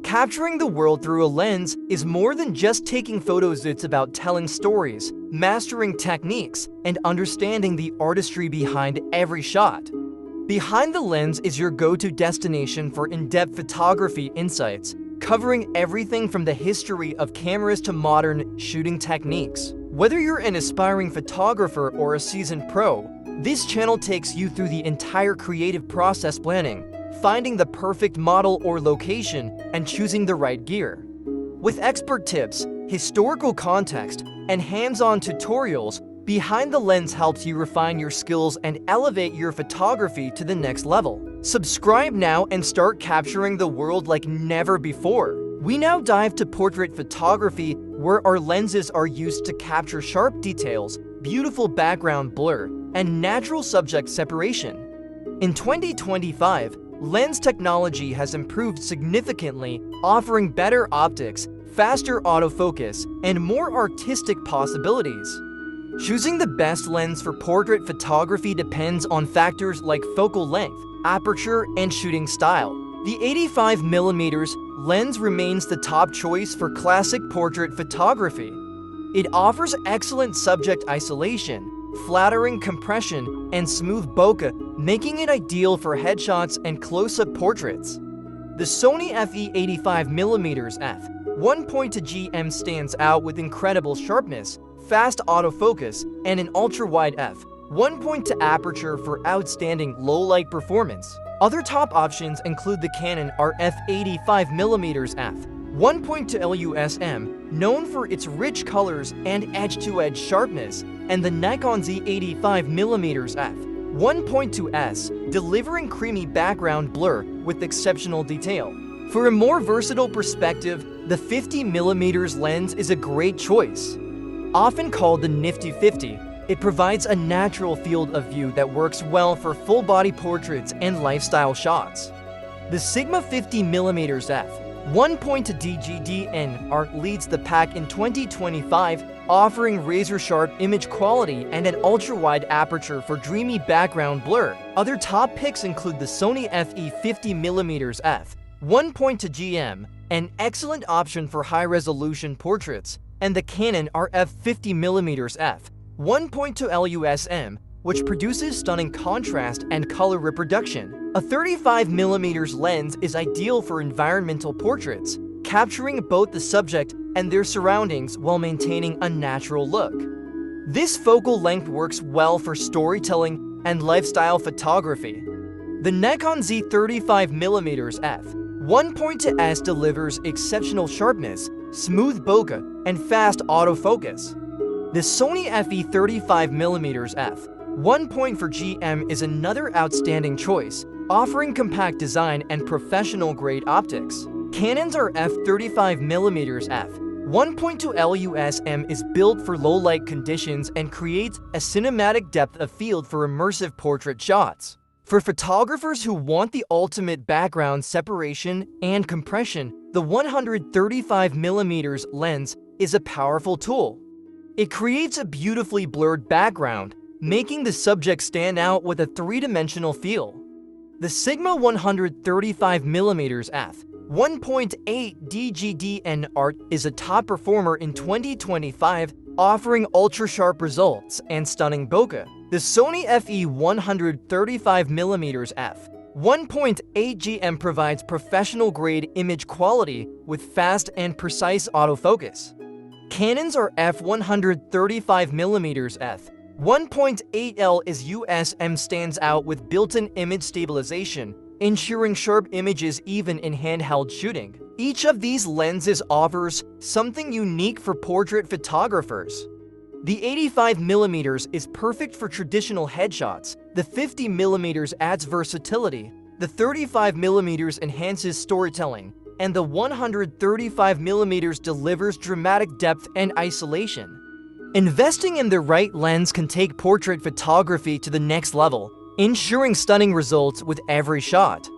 Capturing the world through a lens is more than just taking photos. It's about telling stories, mastering techniques, and understanding the artistry behind every shot. Behind the Lens is your go-to destination for in-depth photography insights, covering everything from the history of cameras to modern shooting techniques. Whether you're an aspiring photographer or a seasoned pro, this channel takes you through the entire creative process, planning, finding the perfect model or location, and choosing the right gear. With expert tips, historical context, and hands-on tutorials, Behind the Lens helps you refine your skills and elevate your photography to the next level. Subscribe now and start capturing the world like never before. We now dive to portrait photography, where our lenses are used to capture sharp details, beautiful background blur, and natural subject separation. In 2025, lens technology has improved significantly, offering better optics, faster autofocus, and more artistic possibilities. Choosing the best lens for portrait photography depends on factors like focal length, aperture, and shooting style. The 85mm lens remains the top choice for classic portrait photography. It offers excellent subject isolation, flattering compression, and smooth bokeh, making it ideal for headshots and close-up portraits. The Sony FE85mm f1.2GM stands out with incredible sharpness, fast autofocus, and an ultra-wide f1.2 aperture for outstanding low-light performance. Other top options include the Canon RF85mm f1.2 LUSM, known for its rich colors and edge-to-edge sharpness, and the Nikon Z85mm f1.2S, delivering creamy background blur with exceptional detail. For a more versatile perspective, the 50mm lens is a great choice. Often called the Nifty 50, it provides a natural field of view that works well for full-body portraits and lifestyle shots. The Sigma 50mm f1.2 DGDN leads the pack in 2025, offering razor-sharp image quality and an ultra-wide aperture for dreamy background blur. Other top picks include the Sony FE50mm f1.2 GM, an excellent option for high-resolution portraits, and the Canon RF50mm f1.2 LUSM, which produces stunning contrast and color reproduction. A 35mm lens is ideal for environmental portraits, capturing both the subject and their surroundings while maintaining a natural look. This focal length works well for storytelling and lifestyle photography. The Nikon Z35mm f1.2S delivers exceptional sharpness, smooth bokeh, and fast autofocus. The Sony FE35mm f1.4GM is another outstanding choice, offering compact design and professional-grade optics. Canon's f35mm f1.2 LUSM is built for low-light conditions and creates a cinematic depth of field for immersive portrait shots. For photographers who want the ultimate background separation and compression, the 135mm lens is a powerful tool. It creates a beautifully blurred background, making the subject stand out with a three-dimensional feel. The Sigma 135mm f1.8 DGDN is a top performer in 2025, offering ultra-sharp results and stunning bokeh. The Sony FE135mm f1.8 GM provides professional-grade image quality with fast and precise autofocus. Canon's f135mm f1.8L is USM stands out with built-in image stabilization, ensuring sharp images even in handheld shooting. Each of these lenses offers something unique for portrait photographers. The 85mm is perfect for traditional headshots, the 50mm adds versatility, the 35mm enhances storytelling, and the 135mm delivers dramatic depth and isolation. Investing in the right lens can take portrait photography to the next level, ensuring stunning results with every shot.